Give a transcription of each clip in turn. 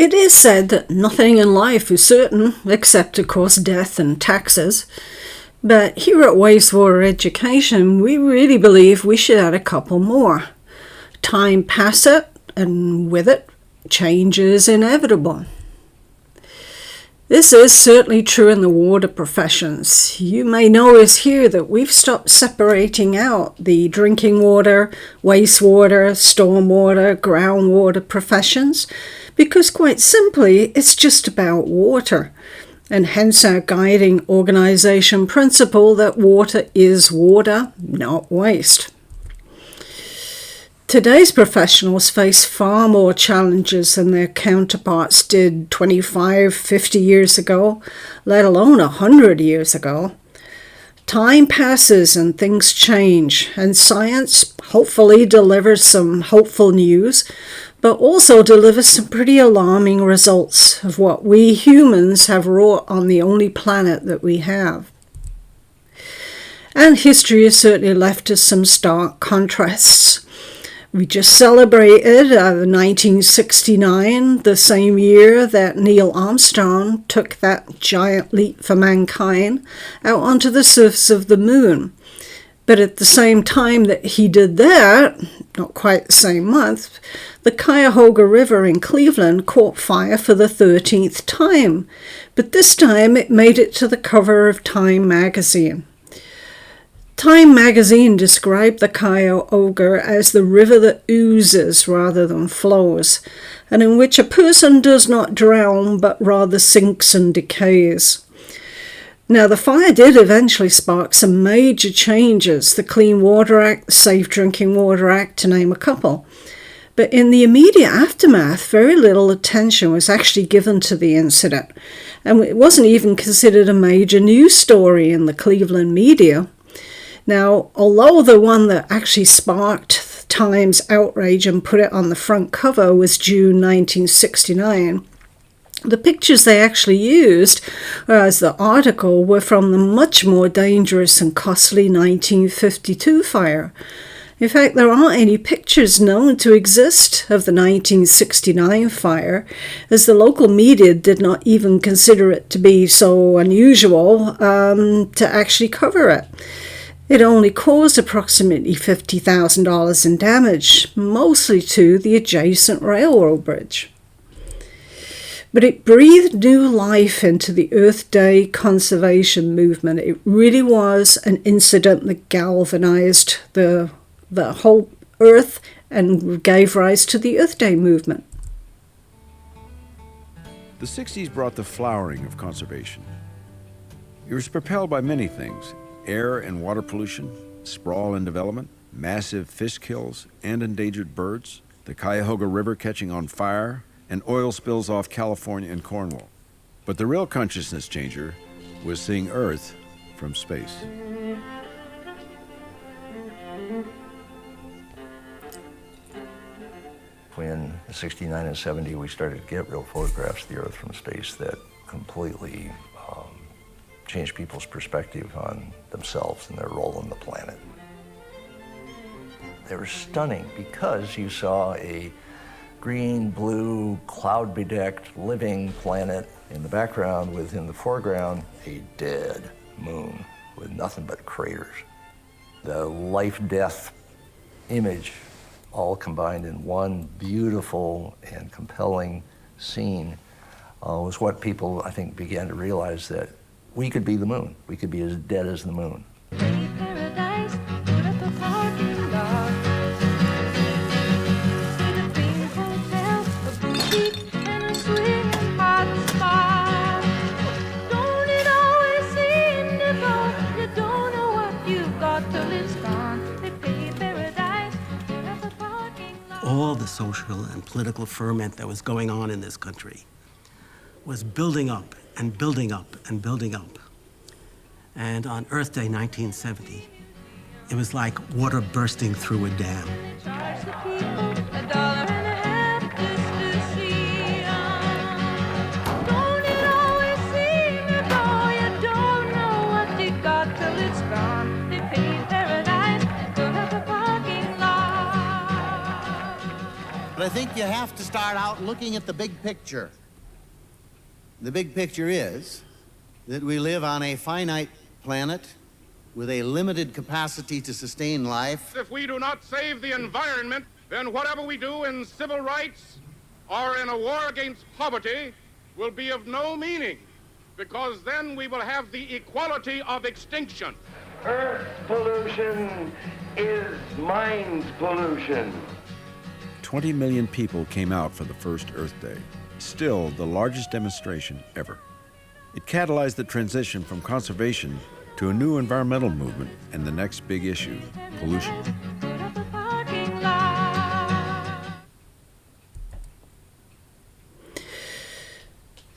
It is said that nothing in life is certain, except of course death and taxes. But here at Wastewater Education, we really believe we should add a couple more. Time passeth, and with it, change is inevitable. This is certainly true in the water professions. You may notice here that we've stopped separating out the drinking water, wastewater, stormwater, groundwater professions, because quite simply, it's just about water, and hence our guiding organization principle that water is water, not waste. Today's professionals face far more challenges than their counterparts did 25, 50 years ago, let alone 100 years ago. Time passes and things change, and science hopefully delivers some hopeful news, but also delivers some pretty alarming results of what we humans have wrought on the only planet that we have. And history has certainly left us some stark contrasts. We just celebrated 1969, the same year that Neil Armstrong took that giant leap for mankind out onto the surface of the moon. But at the same time that he did that, not quite the same month, the Cuyahoga River in Cleveland caught fire for the 13th time. But this time it made it to the cover of Time magazine. Time magazine described the Cuyahoga as the river that oozes rather than flows, and in which a person does not drown but rather sinks and decays. Now, the fire did eventually spark some major changes, the Clean Water Act, the Safe Drinking Water Act, to name a couple. But in the immediate aftermath, very little attention was actually given to the incident, and it wasn't even considered a major news story in the Cleveland media. Now, although the one that actually sparked Time's outrage and put it on the front cover was June 1969, the pictures they actually used as the article were from the much more dangerous and costly 1952 fire. In fact, there aren't any pictures known to exist of the 1969 fire, as the local media did not even consider it to be so unusual to actually cover it. It only caused approximately $50,000 in damage, mostly to the adjacent railroad bridge. But it breathed new life into the Earth Day conservation movement. It really was an incident that galvanized the whole Earth and gave rise to the Earth Day movement. The 60s brought the flowering of conservation. It was propelled by many things: air and water pollution, sprawl and development, massive fish kills and endangered birds, the Cuyahoga River catching on fire, and oil spills off California and Cornwall. But the real consciousness changer was seeing Earth from space. In 69 and 70, we started to get real photographs of the Earth from space that completely changed people's perspective on themselves and their role on the planet. They were stunning because you saw a green, blue, cloud-bedecked, living planet in the background with, in the foreground, a dead moon with nothing but craters. The life-death image all combined in one beautiful and compelling scene was what people, I think, began to realize, that we could be the moon. We could be as dead as the moon. All the social and political ferment that was going on in this country was building up and building up and building up. And on Earth Day 1970, it was like water bursting through a dam. But I think you have to start out looking at the big picture. The big picture is that we live on a finite planet with a limited capacity to sustain life. If we do not save the environment, then whatever we do in civil rights or in a war against poverty will be of no meaning, because then we will have the equality of extinction. Earth pollution is mind pollution. 20 million people came out for the first Earth Day, still the largest demonstration ever. It catalyzed the transition from conservation to a new environmental movement and the next big issue, pollution.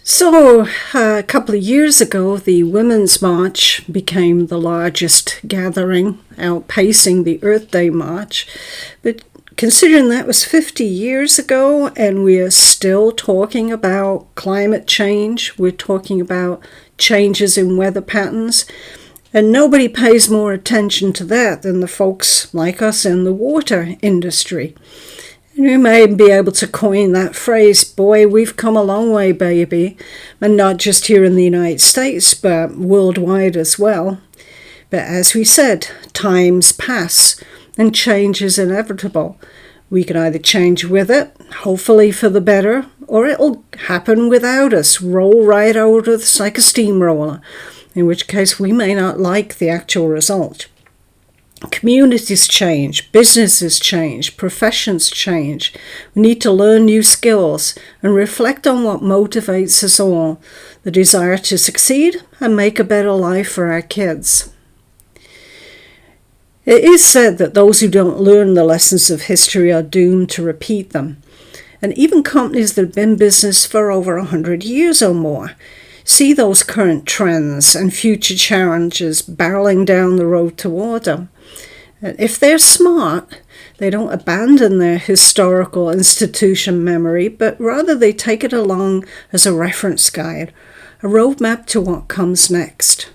So, a couple of years ago, the Women's March became the largest gathering, outpacing the Earth Day March. But considering that was 50 years ago and we are still talking about climate change, we're talking about changes in weather patterns, and nobody pays more attention to that than the folks like us in the water industry. And we may be able to coin that phrase, boy, we've come a long way, baby, and not just here in the United States, but worldwide as well. But as we said, times pass and change is inevitable. We can either change with it, hopefully for the better, or it'll happen without us, roll right out of us like a steamroller, in which case we may not like the actual result. Communities change, businesses change, professions change. We need to learn new skills and reflect on what motivates us all, the desire to succeed and make a better life for our kids. It is said that those who don't learn the lessons of history are doomed to repeat them. And even companies that have been in business for over 100 years or more see those current trends and future challenges barreling down the road toward them. And if they're smart, they don't abandon their historical institution memory, but rather they take it along as a reference guide, a roadmap to what comes next.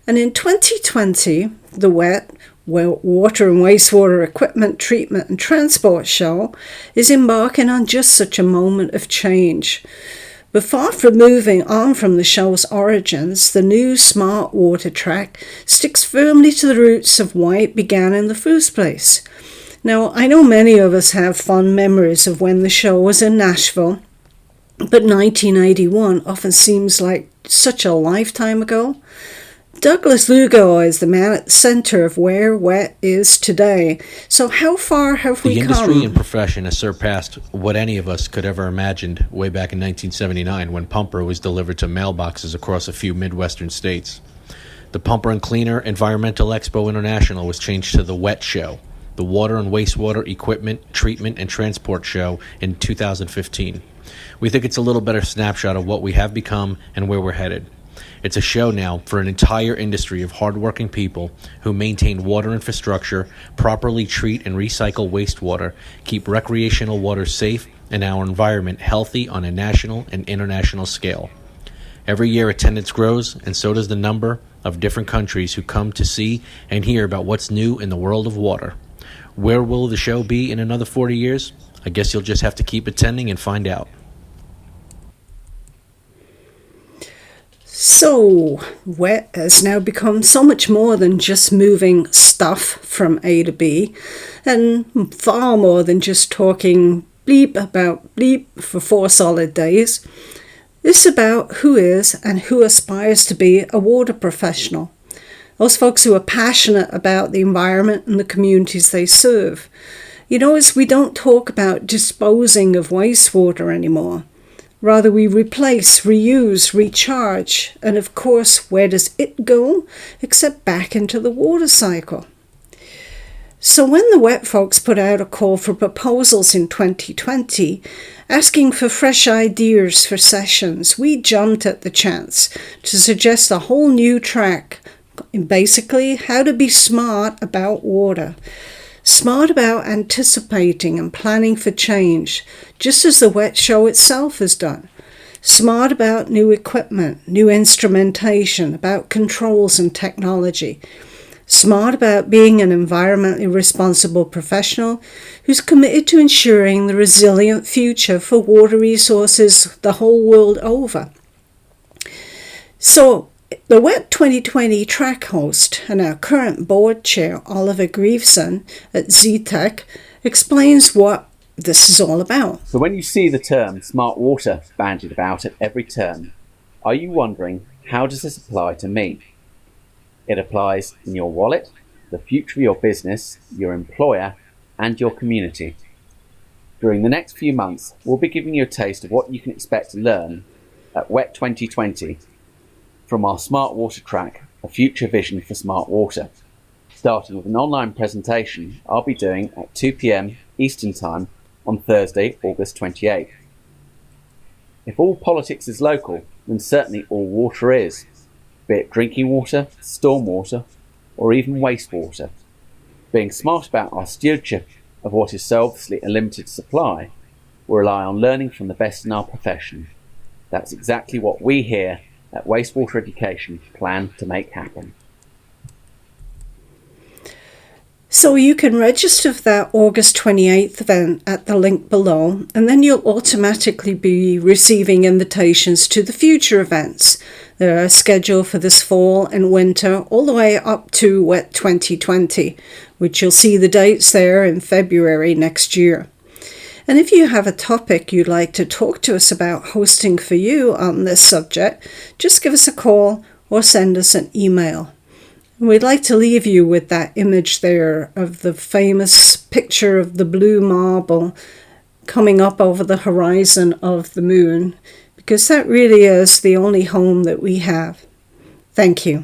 And in 2020, the WWETT, Water and Wastewater Equipment Treatment and Transport Show, is embarking on just such a moment of change. But far from moving on from the show's origins, the new smart water track sticks firmly to the roots of why it began in the first place. Now, I know many of us have fond memories of when the show was in Nashville, but 1981 often seems like such a lifetime ago. Douglas Lugo is the man at the center of where WWETT is today. So how far have we come? The industry and profession has surpassed what any of us could ever imagined way back in 1979 when Pumper was delivered to mailboxes across a few Midwestern states. The Pumper and Cleaner Environmental Expo International was changed to the WWETT Show, the Water and Wastewater Equipment, Treatment, and Transport Show in 2015. We think it's a little better snapshot of what we have become and where we're headed. It's a show now for an entire industry of hardworking people who maintain water infrastructure, properly treat and recycle wastewater, keep recreational water safe, and our environment healthy on a national and international scale. Every year attendance grows, and so does the number of different countries who come to see and hear about what's new in the world of water. Where will the show be in another 40 years? I guess you'll just have to keep attending and find out. So, WWETT has now become so much more than just moving stuff from A to B, and far more than just talking bleep about bleep for 4 solid days. This is about who is and who aspires to be a water professional. Those folks who are passionate about the environment and the communities they serve. You notice we don't talk about disposing of wastewater anymore. Rather, we replace, reuse, recharge, and of course, where does it go? Except back into the water cycle. So when the WWETT folks put out a call for proposals in 2020, asking for fresh ideas for sessions, we jumped at the chance to suggest a whole new track, basically how to be smart about water. Smart about anticipating and planning for change, just as the WWETT show itself has done. Smart about new equipment, new instrumentation, about controls and technology. smart about being an environmentally responsible professional who's committed to ensuring the resilient future for water resources the whole world over. So, the WWETT2020 track host and our current board chair, Oliver Grievson at WWETT, explains what this is all about. So when you see the term smart water bandied about at every turn, are you wondering, how does this apply to me? It applies in your wallet, the future of your business, your employer, and your community. During the next few months, we'll be giving you a taste of what you can expect to learn at WWETT2020 from our Smart Water track, A Future Vision for Smart Water, starting with an online presentation I'll be doing at 2 p.m. Eastern Time on Thursday, August 28th. If all politics is local, then certainly all water is, be it drinking water, stormwater, or even wastewater. Being smart about our stewardship of what is so obviously a limited supply, we rely on learning from the best in our profession. That's exactly what we here at Wastewater Education plan to make happen. So you can register for that August 28th event at the link below, and then you'll automatically be receiving invitations to the future events that are scheduled for this fall and winter, all the way up to WWETT2020, which you'll see the dates there in February next year. And if you have a topic you'd like to talk to us about hosting for you on this subject, just give us a call or send us an email. We'd like to leave you with that image there of the famous picture of the blue marble coming up over the horizon of the moon, because that really is the only home that we have. Thank you.